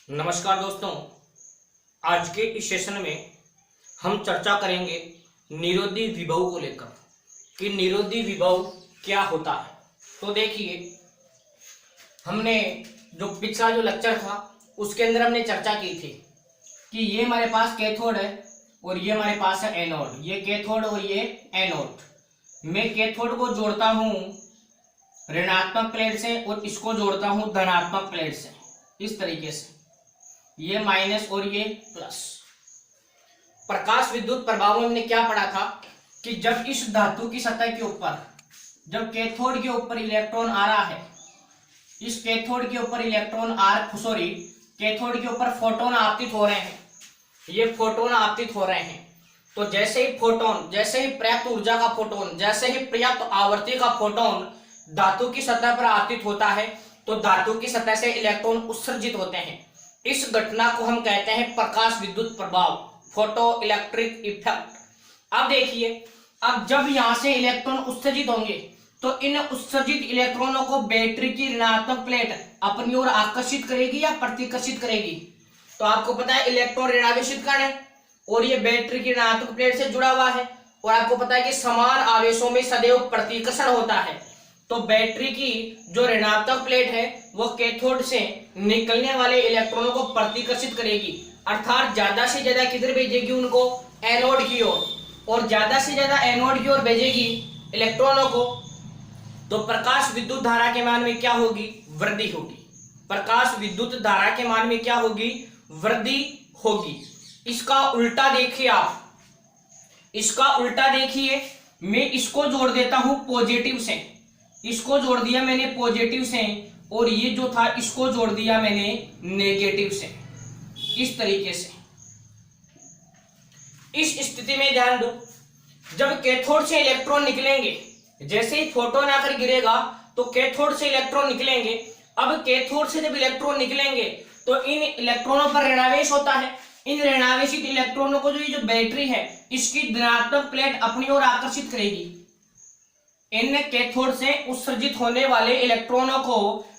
नमस्कार दोस्तों, आज के इस सेशन में हम चर्चा करेंगे निरोधी विभव को लेकर कि निरोधी विभव क्या होता है। तो देखिए, हमने जो पिछला लेक्चर था उसके अंदर हमने चर्चा की थी कि ये हमारे पास कैथोड है और ये हमारे पास है एनोड। ये कैथोड और ये एनोड। मैं कैथोड को जोड़ता हूं ऋणात्मक प्लेट से और इसको जोड़ता हूं धनात्मक प्लेट से, इस तरीके से, ये माइनस और ये प्लस। प्रकाश विद्युत प्रभाव में हमने क्या पढ़ा था कि जब इस धातु की सतह के ऊपर, जब कैथोड के ऊपर इलेक्ट्रॉन आ रहा है, इस कैथोड के ऊपर इलेक्ट्रॉन कैथोड के ऊपर फोटोन आपतित हो रहे हैं, ये फोटोन आपतित हो रहे हैं। तो जैसे ही फोटोन, जैसे ही पर्याप्त ऊर्जा का फोटोन, जैसे ही पर्याप्त आवर्ती का फोटोन धातु की सतह पर आपतित होता है तो धातु की सतह से इलेक्ट्रॉन उत्सर्जित होते हैं। इस घटना को हम कहते हैं प्रकाश विद्युत प्रभाव, फोटो इलेक्ट्रिक इफेक्ट। अब देखिए, अब जब यहां से इलेक्ट्रॉन उत्सर्जित होंगे तो इन उत्सर्जित इलेक्ट्रॉनों को बैटरी की ऋणात्मक प्लेट अपनी ओर आकर्षित करेगी या प्रतिकर्षित करेगी। तो आपको पता है इलेक्ट्रॉन ऋणावेशित कण है और ये बैटरी की ऋणात्मक प्लेट से जुड़ा हुआ है, और आपको पता है कि समान आवेशों में सदैव प्रतिकर्षण होता है। तो बैटरी की जो ऋणात्मक प्लेट है वो कैथोड से निकलने वाले इलेक्ट्रॉनों को प्रतिकर्षित करेगी, अर्थात ज्यादा से ज्यादा किधर भेजेगी उनको, एनोड की ओर, और ज्यादा से ज्यादा एनोड की ओर भेजेगी इलेक्ट्रॉनों को। तो प्रकाश विद्युत धारा के मान में क्या होगी, वृद्धि होगी। प्रकाश विद्युत धारा के मान में क्या होगी, वृद्धि होगी। इसका उल्टा देखिए आप, इसका उल्टा देखिए, मैं इसको जोड़ देता हूं पॉजिटिव से, इसको जोड़ दिया मैंने पॉजिटिव से, और ये जो था इसको जोड़ दिया मैंने नेगेटिव से, इस तरीके से। इस स्थिति में ध्यान दो, जब कैथोड से इलेक्ट्रॉन निकलेंगे, जैसे ही फोटोन आकर गिरेगा तो कैथोड से इलेक्ट्रॉन निकलेंगे। अब कैथोड से जब इलेक्ट्रॉन निकलेंगे तो इन इलेक्ट्रॉनों पर ऋणावेश होता है। इन ऋणावेशित इलेक्ट्रॉनों को जो बैटरी है इसकी धनात्मक प्लेट अपनी ओर आकर्षित करेगी। इन कैथोड से उत्सर्जित होने वाले इलेक्ट्रॉनों को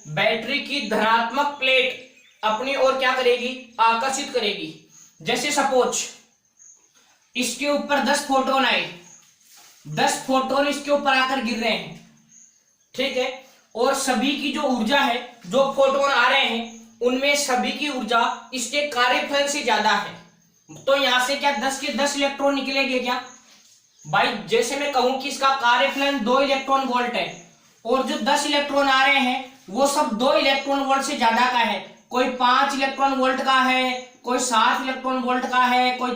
बैटरी की धनात्मक प्लेट अपनी ओर क्या करेगी, आकर्षित करेगी। जैसे सपोज इसके ऊपर 10 फोटोन आए, 10 फोटोन इसके ऊपर आकर गिर रहे हैं, ठीक है, और सभी की जो ऊर्जा है, जो फोटोन आ रहे हैं उनमें सभी की ऊर्जा इसके कार्यफल से ज्यादा है। तो यहां से क्या 10 के 10 इलेक्ट्रॉन निकलेंगे क्या भाई। जैसे मैं कहूं कि इसका कार्यफलन 2 इलेक्ट्रॉन वोल्ट है और जो 10 इलेक्ट्रॉन आ रहे हैं वो सब 2 इलेक्ट्रॉन वोल्ट से ज्यादा का है। कोई 5 इलेक्ट्रॉन वोल्ट का है, कोई 7 इलेक्ट्रॉन वोल्ट का है, कोई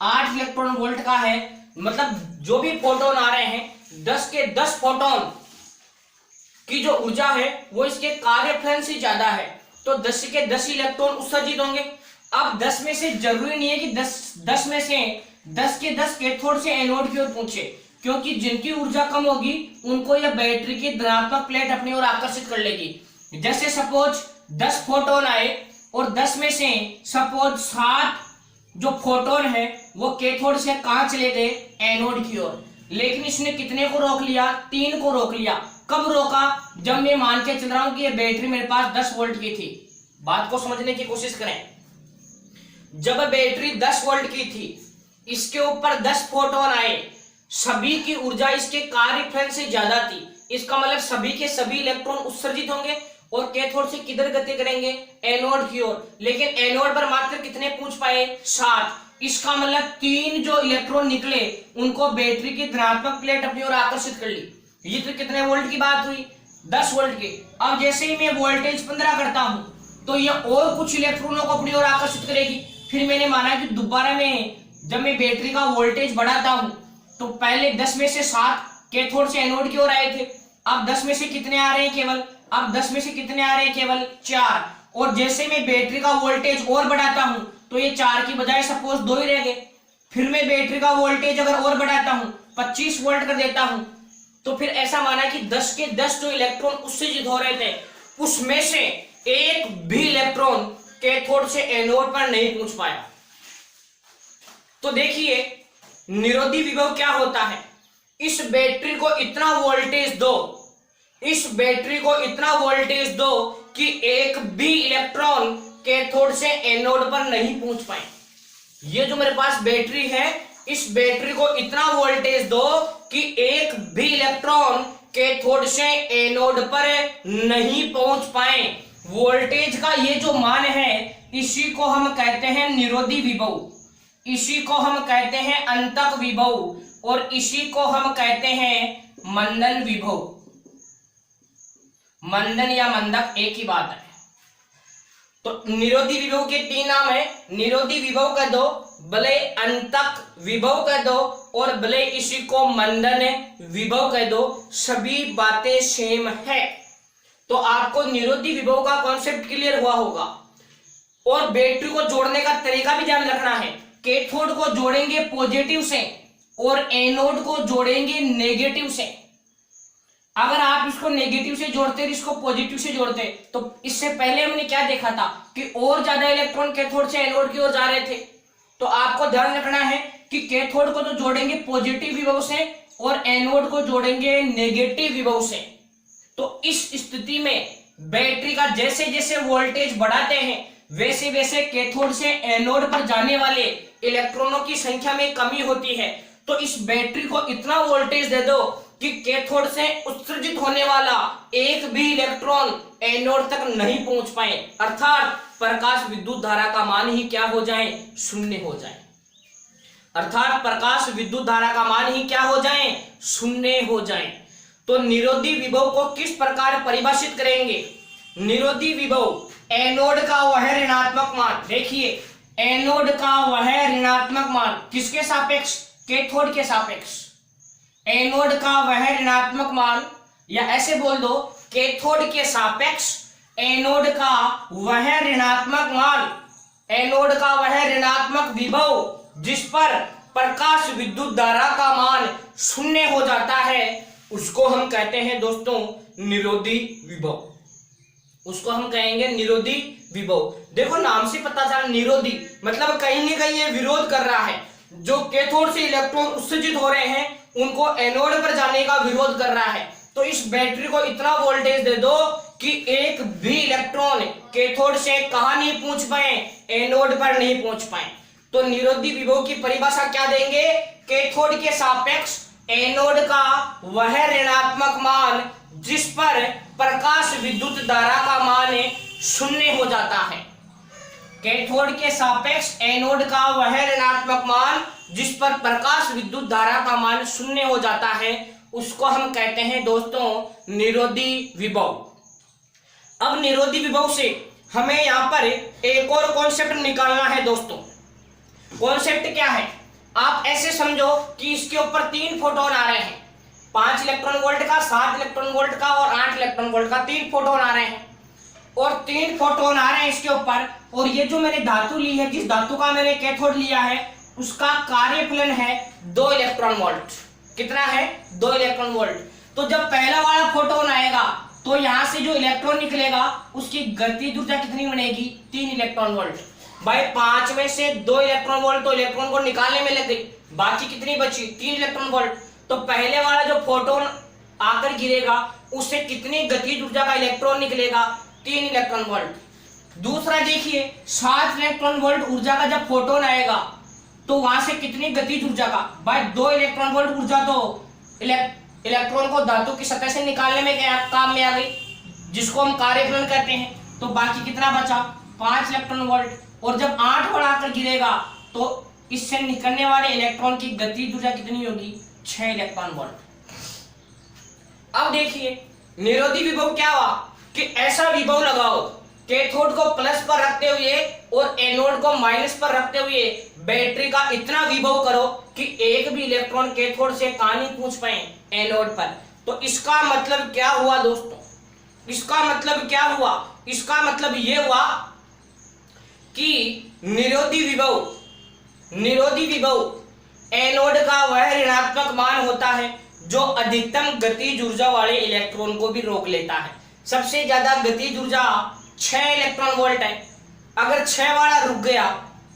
8 इलेक्ट्रॉन वोल्ट का है। मतलब जो भी फोटोन आ रहे हैं 10 के 10 फोटोन की जो ऊर्जा है वो इसके कार्यफलन से ज्यादा है। तो 10 के 10 इलेक्ट्रॉन उत्सर्जित होंगे। अब 10 में से जरूरी नहीं है कि 10 में से 10 के 10 कैथोड से एनोड की ओर पहुंचे, क्योंकि जिनकी ऊर्जा कम होगी उनको यह बैटरी की धनात्मक प्लेट अपनी ओर आकर्षित कर लेगी। जैसे सपोज 10 फोटोन आए और 10 में से सपोज 7 जो फोटोन है वो कैथोड से कहां चले गए, एनोड की ओर। लेकिन इसने कितने को रोक लिया, 3 को रोक लिया। कब रोका, जब मैं मान के चल रहा हूं कि ये बैटरी मेरे पास 10 वोल्ट की थी। बात को समझने की कोशिश करें, जब बैटरी 10 वोल्ट की थी, इसके ऊपर 10 फोटोन आए, सभी की ऊर्जा इसके कार्यफलन से ज्यादा थी। इसका मतलब सभी के सभी इलेक्ट्रॉन उत्सर्जित होंगे और कैथोड से किधर गति करेंगे, एनोड की ओर। लेकिन एनोड पर मात्र कितने पहुंच पाए, 7। इसका मतलब 3 जो इलेक्ट्रॉन निकले उनको बैटरी की धनात्मक प्लेट अपनी ओर आकर्षित कर ली। ये तो कितने वोल्ट की बात हुई, 10 वोल्ट की। अब जैसे ही मैं वोल्टेज 15 करता हूं तो ये और कुछ इलेक्ट्रॉनों को अपनी ओर आकर्षित करेगी। फिर मैंने माना कि दोबारा में जब मैं बैटरी का वोल्टेज बढ़ाता हूं तो पहले 10 में से 7 कैथोड से एनोड की ओर आए थे, अब 10 में से कितने आ रहे हैं केवल, अब 10 में से कितने आ रहे हैं केवल 4। और जैसे मैं बैटरी का वोल्टेज और बढ़ाता हूं तो ये 4 की बजाय सपोज 2 ही रह गए। फिर मैं बैटरी का वोल्टेज अगर और बढ़ाता हूं, 25 वोल्ट कर देता हूं, तो फिर ऐसा माना कि 10 के 10 जो इलेक्ट्रॉन उत्सर्जित हो रहे थे उसमें से एक भी इलेक्ट्रॉन कैथोड से एनोड पर नहीं पहुंच पाया। तो देखिए निरोधी विभव क्या होता है, इस बैटरी को इतना वोल्टेज दो, इस बैटरी को इतना वोल्टेज दो कि एक भी इलेक्ट्रॉन कैथोड से एनोड पर नहीं पहुंच पाए। ये जो मेरे पास बैटरी है, इस बैटरी को इतना वोल्टेज दो कि एक भी इलेक्ट्रॉन कैथोड से एनोड पर नहीं पहुंच पाए। वोल्टेज का ये जो मान है, इसी को हम कहते हैं निरोधी विभव, इसी को हम कहते हैं अंतक विभव, और इसी को हम कहते हैं मंदन विभव। मंदन या मंदक एक ही बात है। तो निरोधी विभव के तीन नाम है, निरोधी विभव कह दो, भले अंतक विभव कह दो, और भले इसी को मंदन विभव कह दो, सभी बातें सेम है। तो आपको निरोधी विभव का कॉन्सेप्ट क्लियर हुआ होगा। और बैटरी को जोड़ने का तरीका भी ध्यान रखना है। कैथोड को जोड़ेंगे पॉजिटिव से और एनोड को जोड़ेंगे नेगेटिव से। अगर आप इसको नेगेटिव से जोड़ते और इसको पॉजिटिव से जोड़ते, तो इससे पहले हमने क्या देखा था कि और ज्यादा इलेक्ट्रॉन कैथोड से एनोड की ओर जा रहे थे। तो आपको ध्यान रखना है कि कैथोड को तो जोड़ेंगे पॉजिटिव विभव से और एनोड को जोड़ेंगे नेगेटिव विभव से। तो इस स्थिति में बैटरी का जैसे जैसे वोल्टेज बढ़ाते हैं, वैसे वैसे कैथोड से एनोड पर जाने वाले इलेक्ट्रॉनों की संख्या में कमी होती है। तो इस बैटरी को इतना वोल्टेज दे दो कि कैथोड से उत्सर्जित होने वाला एक भी इलेक्ट्रॉन एनोड तक नहीं पहुंच पाए, अर्थात प्रकाश विद्युत धारा का मान ही क्या हो जाए, शून्य हो जाए। अर्थात प्रकाश विद्युत धारा का मान ही क्या हो जाए, शून्य हो जाए। तो निरोधी विभव को किस प्रकार परिभाषित करेंगे? निरोधी विभव एनोड का वह ऋणात्मक मान, देखिए एनोड का वह ऋणात्मक मान किसके सापेक्ष, कैथोड के सापेक्ष। एनोड का वह ऋणात्मक मान, या ऐसे बोल दो कैथोड के सापेक्ष एनोड का वह ऋणात्मक मान, एनोड का वह ऋणात्मक विभव जिस पर प्रकाश विद्युत धारा का मान शून्य हो जाता है, उसको हम कहते हैं दोस्तों निरोधी विभव। उसको हम कहेंगे निरोधी विभव। देखो नाम से पता चला निरोधी मतलब कहीं ना कहीं ये विरोध कर रहा है। जो कैथोड से इलेक्ट्रॉन उत्सर्जित हो रहे हैं उनको एनोड पर जाने का विरोध कर रहा है। तो इस बैटरी को इतना वोल्टेज दे दो कि एक भी इलेक्ट्रॉन कैथोड से कहां नहीं पहुंच पाए, एनोड पर नहीं पहुंच पाए। तो निरोधी विभव की परिभाषा क्या देंगे? कैथोड के सापेक्ष एनोड का वह ऋणात्मक मान जिस पर प्रकाश विद्युत धारा का मान शून्य हो जाता है। कैथोड के सापेक्ष एनोड का वह ऋणात्मक मान जिस पर प्रकाश विद्युत धारा का मान शून्य हो जाता है, उसको हम कहते हैं दोस्तों निरोधी विभव। अब निरोधी विभव से हमें यहां पर एक और कॉन्सेप्ट निकालना है दोस्तों। कॉन्सेप्ट क्या है? आप ऐसे समझो कि इसके ऊपर 3 फोटोन आ रहे हैं, 5 इलेक्ट्रॉन वोल्ट का, 7 इलेक्ट्रॉन वोल्ट का और 8 इलेक्ट्रॉन वोल्ट का 3 फोटोन आ रहे हैं। और 3 फोटोन आ रहे हैं इसके ऊपर, और ये जो मैंने धातु ली है, जिस धातु का मैंने कैथोड लिया है, उसका कार्यफलन है 2 इलेक्ट्रॉन वोल्ट। कितना है? 2 इलेक्ट्रॉन वोल्ट। तो जब पहला वाला फोटोन आएगा तो यहां से जो इलेक्ट्रॉन निकलेगा उसकी गतिज ऊर्जा कितनी बनेगी? 3 इलेक्ट्रॉन वोल्ट। भाई 5 में से 2 इलेक्ट्रॉन वोल्ट तो इलेक्ट्रॉन को निकालने में लग गई, बाकी कितनी बची? 3 इलेक्ट्रॉन वोल्ट। तो पहले वाला जो फोटोन आकर गिरेगा उससे कितनी गतिज ऊर्जा का इलेक्ट्रॉन निकलेगा? 3 इलेक्ट्रॉन वोल्ट। दूसरा देखिए 7 इलेक्ट्रॉन वोल्ट ऊर्जा का जब फोटोन आएगा तो वहां से कितनी गतिज ऊर्जा का? भाई 2 इलेक्ट्रॉन वोल्ट ऊर्जा तो इलेक्ट्रॉन को धातु की सतह से निकालने में काम में आ गई, जिसको हम कार्यफलन कहते हैं। तो बाकी कितना बचा? 5 इलेक्ट्रॉन वोल्ट। और जब 8 वाला आकर गिरेगा तो इससे निकलने वाले इलेक्ट्रॉन की गतिज ऊर्जा कितनी होगी? 6 इलेक्ट्रॉन वोल्ट। अब देखिए निरोधी विभव क्या हुआ कि ऐसा विभव लगाओ कैथोड को प्लस पर रखते हुए और एनोड को माइनस पर रखते हुए बैटरी का इतना विभव करो कि एक भी इलेक्ट्रॉन कैथोड से कहां नहीं पहुंच पाए? एनोड पर। तो इसका मतलब क्या हुआ दोस्तों? इसका मतलब क्या हुआ? इसका मतलब यह हुआ कि निरोधी विभव एनोड का वह ऋणात्मक मान होता है जो अधिकतम गतिज ऊर्जा वाले इलेक्ट्रॉन को भी रोक लेता है। सबसे ज्यादा गतिज ऊर्जा 6 इलेक्ट्रॉन वोल्ट है। अगर 6 वाला रुक गया,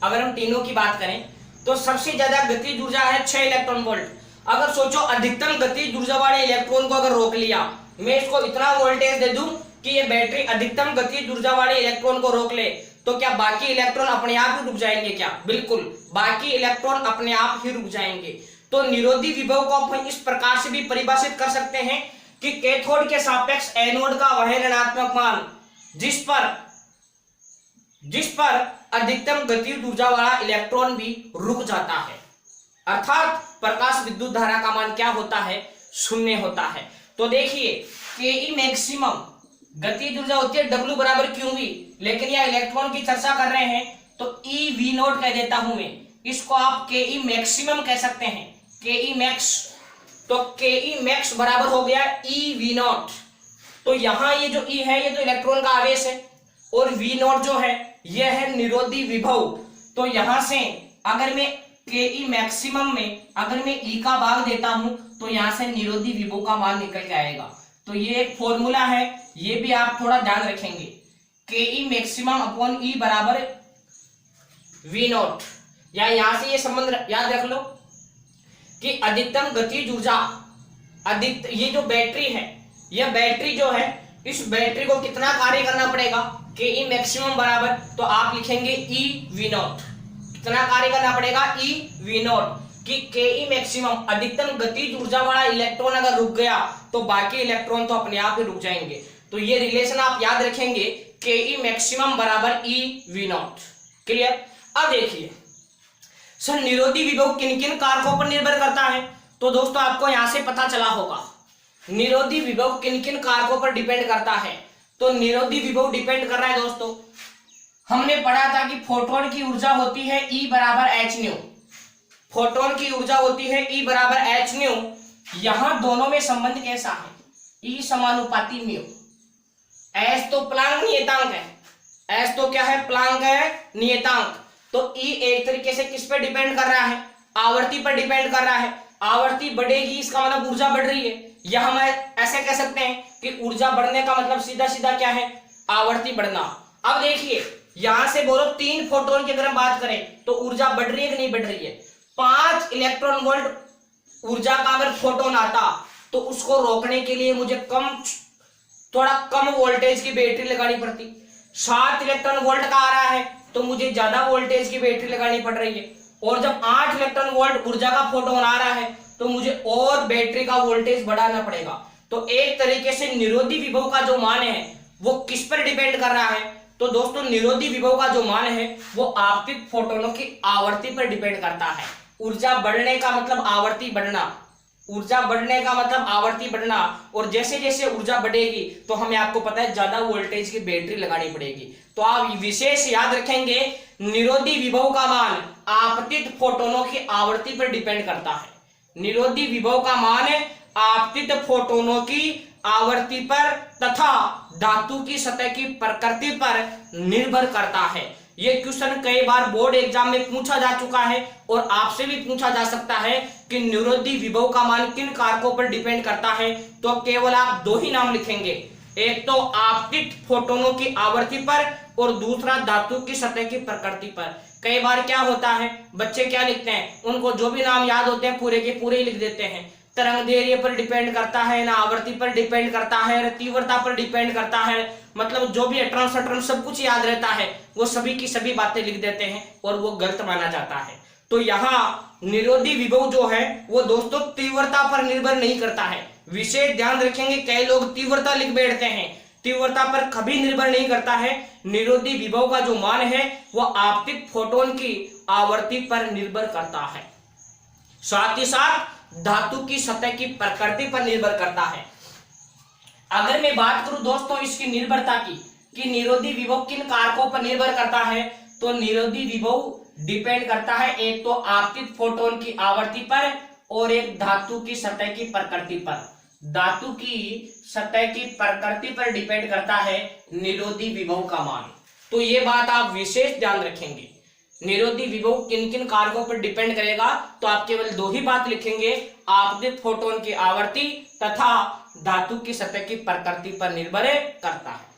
अगर हम तीनों की बात करें तो सबसे ज्यादा गतिज ऊर्जा है 6 इलेक्ट्रॉन वोल्ट। अगर सोचो अधिकतम गतिज ऊर्जा वाले इलेक्ट्रॉन को अगर रोक लिया, मैं इसको इतना वोल्टेज दे दूं कि ये बैटरी अधिकतम गतिज ऊर्जा वाले इलेक्ट्रॉन को रोक ले, तो क्या बाकी इलेक्ट्रॉन अपने आप ही रुक जाएंगे क्या? बिल्कुल, बाकी इलेक्ट्रॉन अपने आप ही रुक जाएंगे। तो निरोधी विभव को हम इस प्रकार से भी परिभाषित कर सकते हैं कि कैथोड के सापेक्ष एनोड का वह ऋणात्मक मान जिस पर अधिकतम गतिज ऊर्जा वाला इलेक्ट्रॉन भी रुक जाता है, अर्थात प्रकाश विद्युत धारा का मान क्या होता है? शून्य होता है। तो देखिए के मैक्सिमम गतिज ऊर्जा होती है W बराबर QV, लेकिन यह इलेक्ट्रॉन की चर्चा कर रहे हैं तो EV0 कह देता हूं मैं, इसको आप के मैक्सिमम कह सकते हैं, के मैक्स। तो के मैक्स बराबर हो गया EV0। तो यहां ये जो E है ये तो इलेक्ट्रॉन का आवेश है, और V0 जो है यह है निरोधी विभव। तो यहां से अगर मैं के मैक्सिमम में अगर मैं E का भाग देता हूं तो यहां से निरोधी विभव का मान निकल के आएगा। तो ये एक फॉर्मूला है, ये भी आप थोड़ा ध्यान रखेंगे, के मैक्सिमम अपॉन E बराबर V0, या यहां से ये संबंध याद रख लो कि अधिकतम गतिज ऊर्जा ये जो बैटरी है, यह बैटरी जो है, इस बैटरी को कितना कार्य करना पड़ेगा? के मैक्सिमम बराबर, तो आप लिखेंगे EV0, कितना कार्य करना पड़ेगा? EV0, कि के मैक्सिमम अधिकतम गतिज ऊर्जा वाला इलेक्ट्रॉन अगर रुक गया तो बाकी इलेक्ट्रॉन तो अपने आप ही रुक जाएंगे। तो ये रिलेशन आप याद रखेंगे, के मैक्सिमम बराबर EV0। क्लियर? अब देखिए सर, निरोधी विभव किन किन कारकों पर निर्भर करता है? तो दोस्तों आपको यहां से पता चला होगा निरोधी विभव किन किन कारकों पर डिपेंड करता है। तो निरोधी विभव डिपेंड कर रहा है दोस्तों, हमने पढ़ा था कि फोटोन की ऊर्जा होती है E बराबर h न्यू, फोटोन की ऊर्जा होती है E बराबर h न्यू। यहां दोनों में संबंध कैसा है? E समानुपाती म्यू। S तो प्लांक नियतांक है, S तो क्या है? प्लांक है, नियतांक। तो E एक तरीके से किस पे डिपेंड कर रहा है? आवर्ती पर डिपेंड कर रहा है। आवर्ती बढ़ेगी इसका मतलब ऊर्जा बढ़ रही है, या हम ऐसे कह सकते हैं कि ऊर्जा बढ़ने का मतलब सीधा सीधा क्या है? आवर्ती बढ़ना। अब देखिए यहां से बोलो 3 फोटोन की अगर हम बात करें तो ऊर्जा बढ़ रही है कि नहीं बढ़ रही है? 5 इलेक्ट्रॉन वोल्ट ऊर्जा का अगर फोटोन आता तो उसको रोकने के लिए मुझे थोड़ा कम वोल्टेज की बैटरी लगानी पड़ती। 7 इलेक्ट्रॉन वोल्ट का आ रहा है तो मुझे ज्यादा वोल्टेज की बैटरी लगानी पड़ रही है, और जब 8 इलेक्ट्रॉन वोल्ट ऊर्जा का फोटोन आ रहा है तो मुझे और बैटरी का वोल्टेज बढ़ाना पड़ेगा। तो एक तरीके से निरोधी विभव का जो मान है वो किस पर डिपेंड कर रहा है? तो दोस्तों निरोधी विभव का जो मान है वो आपतित फोटोनों की आवर्ती पर डिपेंड करता है। ऊर्जा बढ़ने का मतलब आवर्ती बढ़ना, ऊर्जा बढ़ने का मतलब आवर्ती बढ़ना, और जैसे जैसे ऊर्जा बढ़ेगी तो हमें आपको पता है ज्यादा वोल्टेज की बैटरी लगानी पड़ेगी। तो आप विशेष याद रखेंगे निरोधी विभव का मान आपतित फोटोनों की आवर्ती पर डिपेंड करता है। निरोधी विभव का मान आपतित फोटोनों की आवर्ती पर तथा धातु की सतह की प्रकृति पर निर्भर करता है। ये क्वेश्चन कई बार बोर्ड एग्जाम में पूछा जा चुका है और आपसे भी पूछा जा सकता है कि निरोधी विभव का मान किन कारकों पर डिपेंड करता है। तो केवल आप 2 ही नाम लिखेंगे, एक तो आपतित फोटोनों की आवर्ती पर और दूसरा धातु की सतह की प्रकृति पर। कई बार क्या होता है बच्चे क्या लिखते हैं, उनको जो भी नाम याद होते हैं पूरे के पूरे ही लिख देते हैं। तरंग दैर्ध्य पर डिपेंड करता है, ना आवर्ती पर डिपेंड करता है, ना तीव्रता पर डिपेंड करता है, मतलब जो भी अटर्न सटर्न सब कुछ याद रहता है वो सभी की सभी बातें लिख देते हैं और वो गलत माना जाता है। तो यहाँ निरोधी विभव जो है वो दोस्तों तीव्रता पर निर्भर नहीं करता है। विशेष ध्यान रखेंगे, कई लोग तीव्रता लिख बैठते हैं, तीव्रता पर कभी निर्भर नहीं करता है। निरोधी विभव का जो मान है वो आपतित फोटोन की आवर्ती पर निर्भर करता है, साथ ही साथ धातु की सतह की प्रकृति पर निर्भर करता है। अगर मैं बात करूं दोस्तों इसकी निर्भरता की कि निरोधी विभव किन कारकों पर निर्भर करता है, तो निरोधी विभव डिपेंड करता है एक तो आपतित फोटोन की आवर्ती पर और एक धातु की सतह की प्रकृति पर। धातु की सतह की प्रकृति पर डिपेंड करता है निरोधी विभव का मान। तो ये बात आप विशेष ध्यान रखेंगे, निरोधी विभव किन किन कारकों पर डिपेंड करेगा। तो आप केवल 2 ही बात लिखेंगे, आपतित फोटोन की आवर्ती तथा धातु की सतह की प्रकृति पर निर्भर करता है।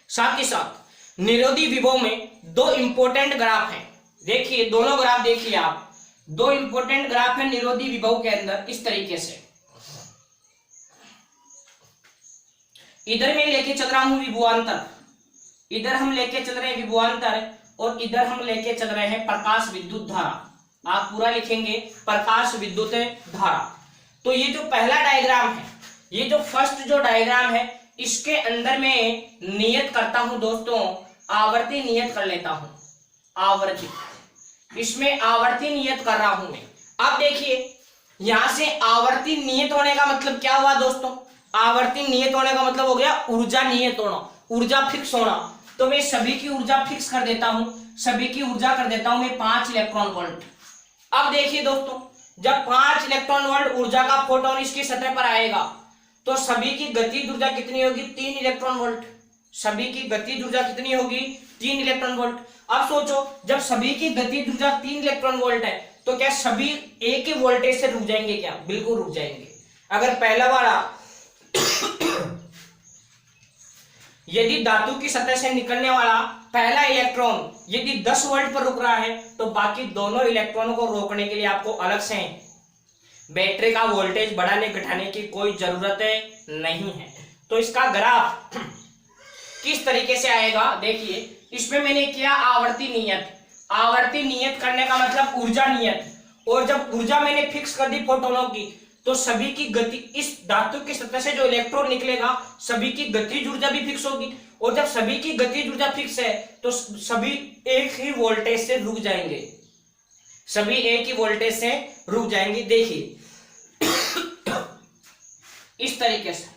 साथ ही साथ निरोधी विभव में 2 इंपॉर्टेंट ग्राफ हैं। देखिए दोनों ग्राफ देखिए आप, 2 इंपॉर्टेंट ग्राफ है निरोधी विभव के अंदर इस तरीके से। इधर मैं लेके चल रहा हूं विभवांतर, इधर हम लेके चल रहे हैं विभवांतर, और इधर हम लेके चल रहे हैं प्रकाश विद्युत धारा। आप पूरा लिखेंगे प्रकाश विद्युत धारा। तो ये जो पहला डायग्राम है, ये जो फर्स्ट जो डायग्राम है, इसके अंदर मैं नियत करता हूं दोस्तों, आवर्ती नियत कर लेता हूं, आवर्ती, इसमें आवर्ती नियत कर रहा हूं मैं। अब देखिए यहां से आवर्ती नियत होने का मतलब क्या हुआ दोस्तों, आवर्ती नियत होने का मतलब हो गया ऊर्जा नियत होना, ऊर्जा फिक्स होना। तो मैं सभी की ऊर्जा फिक्स कर देता हूं, सभी की ऊर्जा कर देता हूं मैं 5 इलेक्ट्रॉन वोल्ट। अब देखिए दोस्तों, जब 5 इलेक्ट्रॉन वोल्ट ऊर्जा का फोटोन इसकी सतह पर आएगा तो सभी की गतिज ऊर्जा कितनी होगी, 3 इलेक्ट्रॉन वोल्ट। सभी की गतिज ऊर्जा कितनी होगी, 3 इलेक्ट्रॉन वोल्ट। अब सोचो, जब सभी की गतिज ऊर्जा 3 इलेक्ट्रॉन वोल्ट है तो क्या सभी एक ही वोल्टेज से रुक जाएंगे क्या, बिल्कुल रुक जाएंगे। अगर पहला वाला यदि धातु की सतह से निकलने वाला पहला इलेक्ट्रॉन यदि 10 वोल्ट पर रुक रहा है तो बाकी दोनों इलेक्ट्रॉनों को रोकने के लिए आपको अलग से बैटरी का वोल्टेज बढ़ाने घटाने की कोई जरूरत नहीं है। तो इसका ग्राफ किस तरीके से आएगा, देखिए इसमें मैंने किया आवर्ती नियत, आवर्ती नियत करने का मतलब ऊर्जा नियत, और जब ऊर्जा मैंने फिक्स कर दी फोटोनों की तो सभी की गति, इस धातु की सतह से जो इलेक्ट्रॉन निकलेगा सभी की गतिज ऊर्जा भी फिक्स होगी, और जब सभी की गतिज ऊर्जा फिक्स है तो सभी एक ही वोल्टेज से रुक जाएंगे, सभी एक ही वोल्टेज से रुक जाएंगे। देखिए इस तरीके से,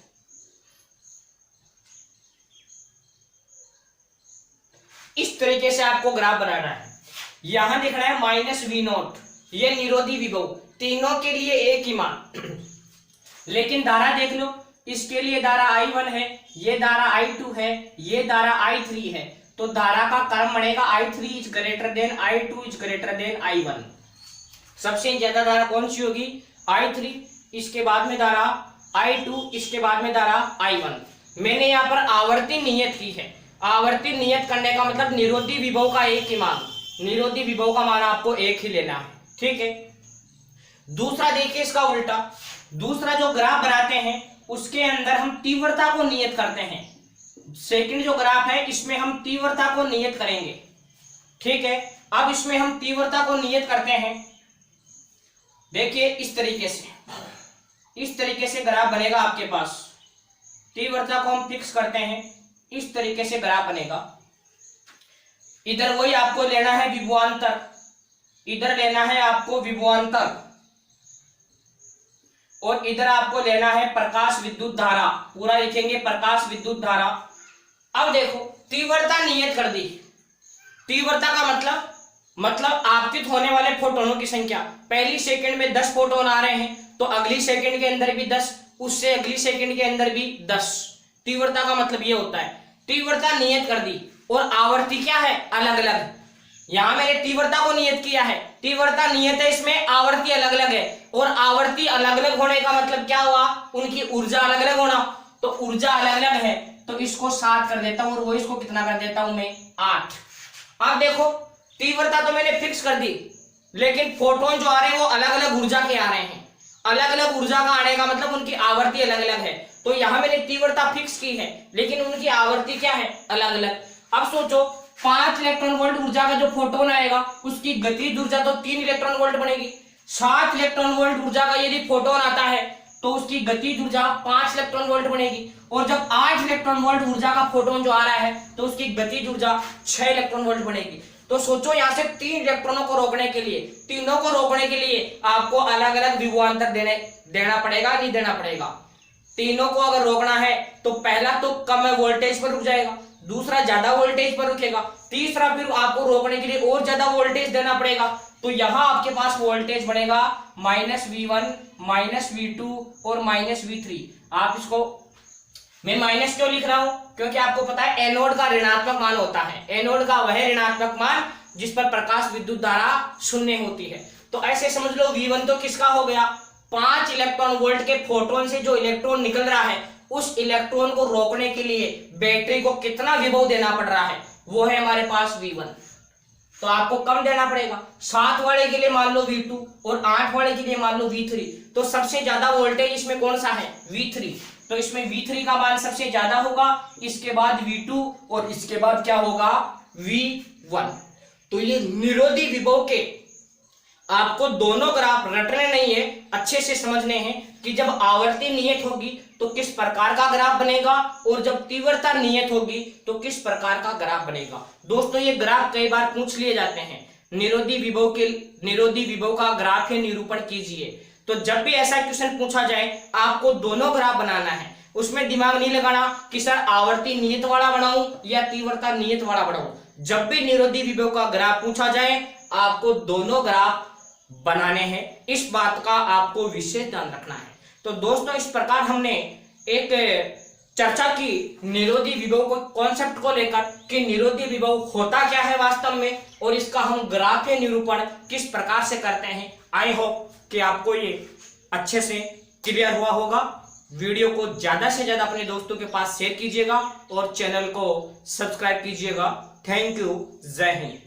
इस तरीके से आपको ग्राफ बनाना है। यहां दिख रहा है -V0, ये निरोधी विभव, तीनों के लिए एक ही मान। लेकिन धारा देख लो, इसके लिए धारा I1 है, ये धारा I2 है, ये धारा I3 है। तो धारा का क्रम बनेगा I3 is greater than I2 is greater than I1। सबसे ज्यादा धारा कौन सी होगी, I3, इसके बाद में धारा I2, इसके बाद में धारा I1। मैंने यहाँ पर आवर्ती नियत की है, आवर्ती नियत करने का मतलब निरोधी विभव का एक ही मान, निरोधी विभव का मान आपको एक ही लेना है, ठीक है। दूसरा देखिए इसका उल्टा, दूसरा जो ग्राफ बनाते हैं उसके अंदर हम तीव्रता को नियत करते हैं। सेकंड जो ग्राफ है इसमें हम तीव्रता को नियत करेंगे, ठीक है। अब इसमें हम तीव्रता को नियत करते हैं, देखिए इस तरीके से, इस तरीके से ग्राफ बनेगा आपके पास। तीव्रता को हम फिक्स करते हैं, इस तरीके से ग्राफ बनेगा। इधर वही आपको लेना है विभवांतर, इधर लेना है आपको विभवांतर, और इधर आपको लेना है प्रकाश विद्युत धारा, पूरा लिखेंगे प्रकाश विद्युत धारा। अब देखो तीव्रता नियत कर दी, तीव्रता का मतलब आपतित होने वाले फोटोनों की संख्या, पहली सेकंड में 10 फोटोन आ रहे हैं तो अगली सेकंड के अंदर भी 10, उससे अगली सेकंड के अंदर भी 10। तीव्रता का मतलब ये होता है। तीव्रता नियत कर दी, और आवर्ती क्या है, अलग अलग। यहां मैंने तीव्रता को नियत किया है, तीव्रता नियत है, इसमें आवर्ती अलग अलग है, और आवर्ती अलग अलग होने का मतलब क्या हुआ, उनकी ऊर्जा अलग अलग होना। तो ऊर्जा अलग अलग है तो इसको 7 कर देता हूं, और वो इसको कितना कर देता हूं मैं, 8। अब देखो तीव्रता तो मैंने फिक्स कर दी, लेकिन फोटोन जो आ रहे हैं वो अलग अलग ऊर्जा के आ रहे हैं। अलग अलग ऊर्जा का आने का मतलब उनकी आवर्ती अलग अलग है। तो यहां मैंने तीव्रता फिक्स की है, लेकिन उनकी आवर्ती क्या है, अलग अलग। अब सोचो 5 इलेक्ट्रॉन वोल्ट ऊर्जा का जो फोटोन आएगा उसकी गतिज ऊर्जा तो 3 इलेक्ट्रॉन वोल्ट बनेगी। 7 इलेक्ट्रॉन वोल्ट ऊर्जा का यदि फोटोन आता है तो उसकी गतिज ऊर्जा 5 इलेक्ट्रॉन वोल्ट बनेगी, और जब 8 इलेक्ट्रॉन वोल्ट ऊर्जा का फोटोन जो आ रहा है तो उसकी गतिज ऊर्जा 6 इलेक्ट्रॉन वोल्ट बनेगी। तो सोचो यहाँ से 3 इलेक्ट्रॉनों को रोकने के लिए, तीनों को रोकने के लिए आपको अलग अलग विभवांतर देना पड़ेगा, नहीं देना पड़ेगा। तीनों को अगर रोकना है तो पहला तो कम वोल्टेज पर रुक जाएगा, दूसरा ज्यादा वोल्टेज पर रुकेगा, तीसरा फिर आपको रोकने के लिए और ज्यादा वोल्टेज देना पड़ेगा। तो यहां आपके पास वोल्टेज बनेगा -V1, -V2 और -V3। आप इसको, मैं माइनस क्यों लिख रहा हूं, क्योंकि आपको पता है एनोड का ऋणात्मक मान होता है, एनोड का वह ऋणात्मक मान जिस पर प्रकाश विद्युत धारा 0 होती है। तो ऐसे समझ लो V1 तो किसका हो गया, 5 इलेक्ट्रॉन वोल्ट के फोटोन से जो इलेक्ट्रॉन निकल रहा है उस इलेक्ट्रॉन को रोकने के लिए बैटरी को कितना विभव देना पड़ रहा है, वो है हमारे पास V1। तो आपको कम देना पड़ेगा, 7 वाले के लिए मान लो V2 और 8 वाले के लिए मान लो V3। तो सबसे ज्यादा वोल्टेज इसमें कौन सा है, V3। तो इसमें V3 का मान सबसे ज्यादा होगा, इसके बाद V2 और इसके बाद क्या होगा V1। तो ये निरोधी विभव के आपको दोनों ग्राफ रटने नहीं है, अच्छे से समझने हैं कि जब आवर्ती नियत होगी तो किस प्रकार का ग्राफ बनेगा और जब तीव्रता नियत होगी तो किस प्रकार का ग्राफ बनेगा। दोस्तों ये ग्राफ कई बार पूछ लिए जाते हैं, निरोधी विभव का ग्राफ है निरूपण कीजिए। तो जब भी ऐसा क्वेश्चन पूछा जाए आपको दोनों ग्राफ बनाना है, उसमें दिमाग नहीं लगाना कि सर आवर्ती नियत वाला बनाऊं या तीव्रता नियत वाला बनाऊं। जब भी निरोधी विभव का ग्राफ पूछा जाए आपको दोनों ग्राफ बनाने हैं, इस बात का आपको विशेष ध्यान रखना है। तो दोस्तों इस प्रकार हमने एक चर्चा की निरोधी विभव को कॉन्सेप्ट को लेकर कि निरोधी विभव होता क्या है वास्तव में और इसका हम ग्राफीय निरूपण किस प्रकार से करते हैं। आई होप कि आपको ये अच्छे से क्लियर हुआ होगा। वीडियो को ज्यादा से ज्यादा अपने दोस्तों के पास शेयर कीजिएगा और चैनल को सब्सक्राइब कीजिएगा। थैंक यू, जय हिंद।